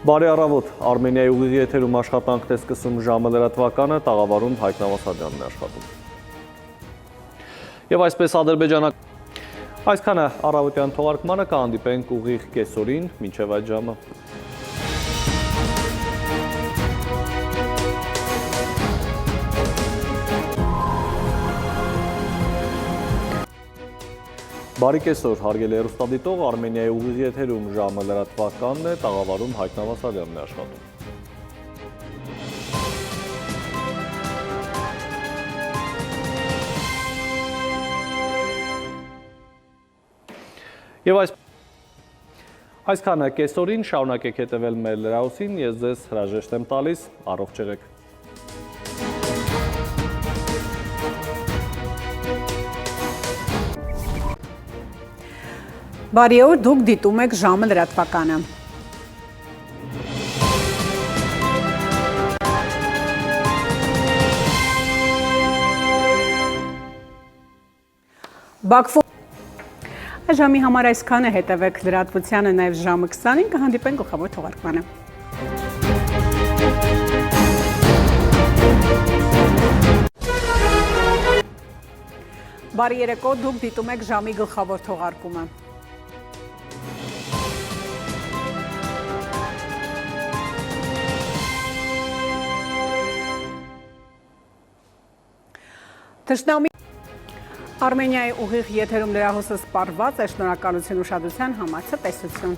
Բարի առավոտ, Արմենիայի ուղիղ եթերում աշխատանքն է սկսում ժամը լրատվականը, տաղավարում Հայկ Նավասարյանն է աշխատում։ Եվ այսպես այսքանը առավոտյան թողարկմանը կհանդիպենք ուղիղ կեսօրին, մինչև այդ ժամը։ Բարի կեսօր, հարգելի հեռուստադիտող, Արմենիայի ուղիղ եթերում ժամը լրատվականն է, տաղավարում Հայկ Նավասարյանն է աշխատում։ Եվ այսքանը կեսօրին, շարունակեք հետևել մեր լրահոսին, ես ձեզ հրաժեշտ եմ տալիս, առողջ եղեք։ Բարի օր, դուք դիտում եք ժամը լրատվականը։ Բաքվում ժամի համար այսքանը, հետևեք լրատվությանը, նաև ժամը 20-ին կհանդիպենք գլխավոր թողարկմանը։ Բարի երեկո, դուք դիտում եք ժամի գլխավոր թողարկումը։ Արմենիայի ուղիղ եթերում լրահոսը սպառված է, շնորհակալություն ուշադրության համար, ցտեսություն։